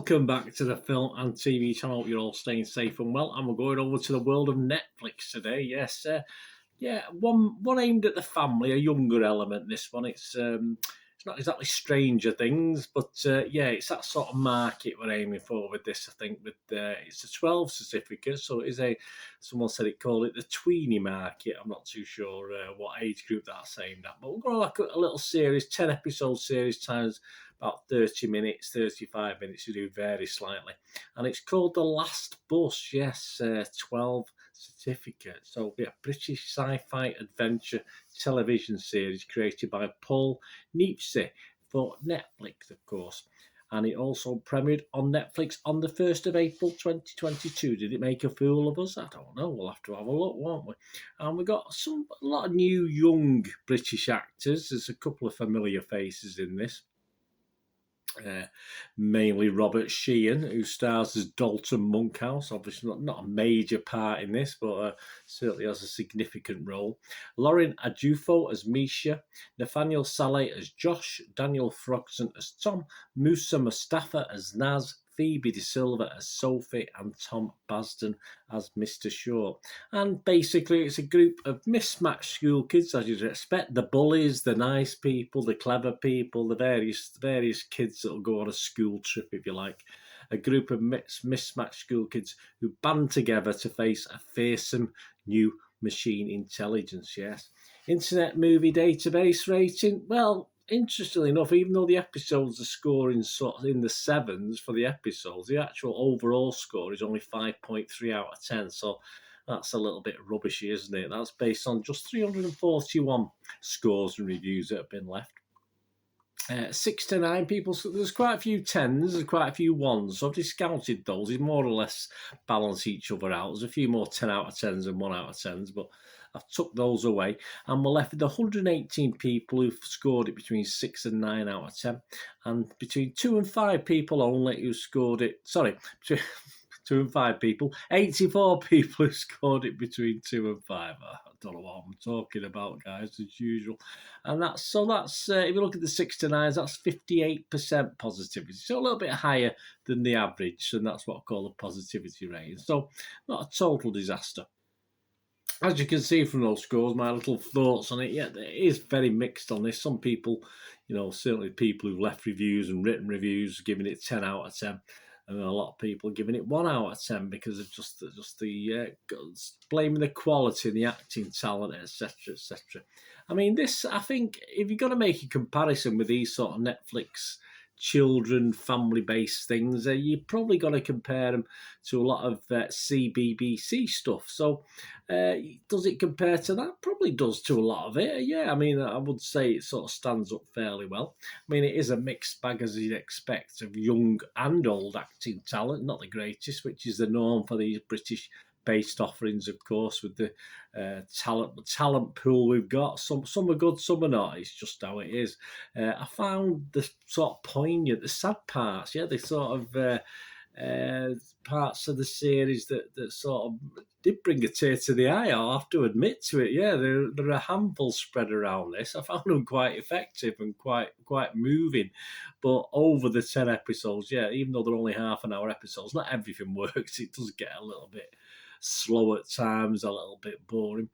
Welcome back to the film and TV channel. Hope you're all staying safe and well. And we're going over to the world of Netflix today. Yes, one aimed at the family, a younger element. This one, it's not exactly Stranger Things, but it's that sort of market we're aiming for with this. I think with it's a 12 certificate, so it is someone said it called it the tweenie market. I'm not too sure what age group that's aimed at, but we're going to look at a little series, 10 episode series times about 30 minutes, 35 minutes. You do vary slightly, and it's called The Last Bus. Yes, 12 certificate. So yeah, British sci-fi adventure television series created by Paul Neepsey for Netflix, of course. And it also premiered on Netflix on the 1st of April 2022. Did it make a fool of us? I don't know. We'll have to have a look, won't we? And we got a lot of new young British actors. There's a couple of familiar faces in this. Mainly Robert Sheehan, who stars as Dalton Monkhouse. Obviously not a major part in this, but certainly has a significant role. Lauren Adjufo as Misha, Nathaniel Saleh as Josh, Daniel Frogson as Tom, Musa Mustafa as Naz, Phoebe De Silva as Sophie, and Tom Basden as Mr. Shaw. And basically, it's a group of mismatched school kids, as you'd expect. The bullies, the nice people, the clever people, the various kids that will go on a school trip, if you like. A group of mismatched school kids who band together to face a fearsome new machine intelligence, yes. Internet Movie Database rating, well, interestingly enough, even though the episodes are scoring sort of in the 7s for the episodes, the actual overall score is only 5.3 out of 10. So that's a little bit rubbishy, isn't it? That's based on just 341 scores and reviews that have been left. 6 to 9 people, so there's quite a few 10s, there's quite a few 1s, so I've discounted those. They more or less balance each other out. There's a few more 10 out of 10s and 1 out of 10s, but I've took those away, and we're left with 118 people who've scored it between 6 and 9 out of 10, and between 2 and 5 people only who scored it, between 2 and 5 people, 84 people who scored it between 2 and 5. I don't know what I'm talking about, guys, as usual. And that's if you look at the 6 to 9s, that's 58% positivity. So a little bit higher than the average, and that's what I call the positivity rating. So not a total disaster. As you can see from those scores, my little thoughts on it, it is very mixed on this. Some people, certainly people who've left reviews and written reviews, giving it 10 out of 10. And a lot of people are giving it 1 out of 10 because of just the blaming the quality and the acting talent, etc., etc. I mean, I think, if you're going to make a comparison with these sort of Netflix children, family-based things, you're probably going to compare them to a lot of CBBC stuff. So does it compare to that? Probably does to a lot of it. Yeah, I mean, I would say it sort of stands up fairly well. I mean, it is a mixed bag, as you'd expect, of young and old acting talent, not the greatest, which is the norm for these British-based offerings, of course, with the talent pool we've got. Some are good, some are not. It's just how it is. I found the sort of poignant, the sad parts, the sort of parts of the series that sort of did bring a tear to the eye, I'll have to admit to it. Yeah, there are a handful spread around this. I found them quite effective and quite moving. But over the 10 episodes, even though they're only half an hour episodes, not everything works. It does get a little bit slow at times, a little bit boring.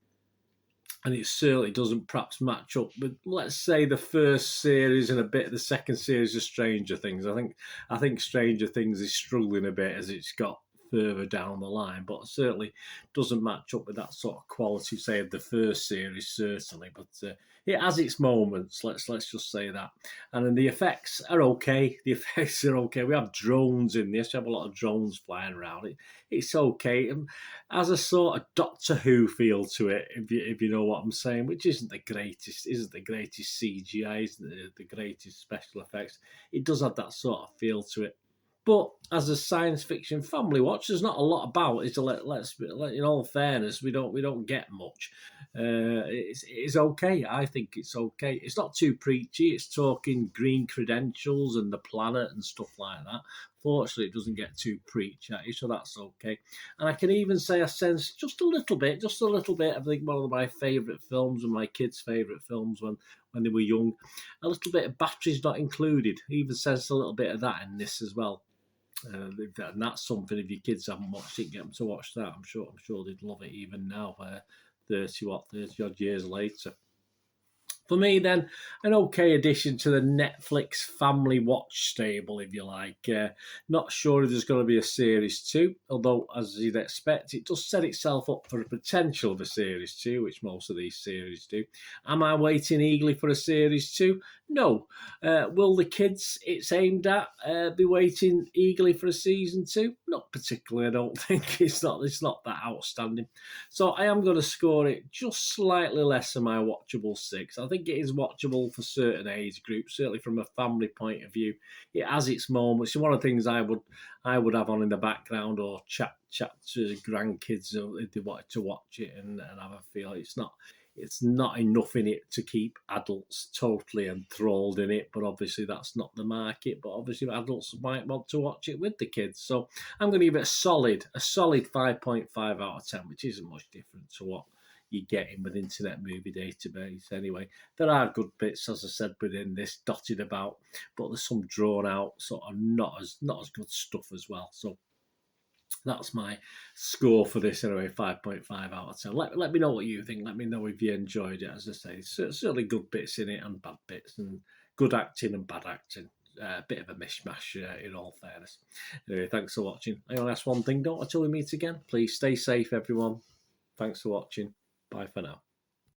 And it certainly doesn't perhaps match up with, let's say, the first series and a bit of the second series of Stranger Things. I think Stranger Things is struggling a bit as it's got further down the line, but certainly doesn't match up with that sort of quality, say, of the first series, certainly. But it has its moments, let's just say that. And then the effects are okay. We have drones in this. We have a lot of drones flying around. It's okay. And has a sort of Doctor Who feel to it, if you know what I'm saying, which isn't the greatest CGI, isn't the greatest special effects. It does have that sort of feel to it. But as a science fiction family watch, there's not a lot about it. In all fairness, we don't get much. It's okay. I think it's okay. It's not too preachy. It's talking green credentials and the planet and stuff like that. Fortunately, it doesn't get too preachy, so that's okay. And I can even say I sense just a little bit. I think one of my favourite films and my kids' favourite films when they were young. A little bit of Batteries Not Included. I even sense a little bit of that in this as well. And that's something, if your kids haven't watched it, get them to watch that. I'm sure they'd love it even now, 30 odd years later. For me, then, an okay addition to the Netflix family watch stable, if you like. Not sure if there's going to be a series 2, although, as you'd expect, it does set itself up for the potential of a series 2, which most of these series do. Am I waiting eagerly for a series 2? No. Will the kids it's aimed at be waiting eagerly for a season 2? Not particularly, I don't think. It's not that outstanding. So I am going to score it just slightly less than my watchable 6. I think it is watchable for certain age groups, certainly from a family point of view. It has its moments. It's one of the things I would have on in the background, or chat to grandkids if they wanted to watch it and have a feel. It's not enough in it to keep adults totally enthralled in it, but obviously that's not the market. But obviously adults might want to watch it with the kids. So I'm going to give it a solid 5.5 out of 10, which isn't much different to what you're getting with Internet Movie Database. Anyway, there are good bits, as I said, within this dotted about, but there's some drawn out sort of not as good stuff as well. So that's my score for this anyway, 5.5 out of 10. Let me know what you think. Let me know if you enjoyed it. As I say, certainly good bits in it and bad bits, and good acting and bad acting. A bit of a mishmash, in all fairness. Anyway, thanks for watching. I only ask one thing, don't until we meet again. Please stay safe, everyone. Thanks for watching. Bye for now.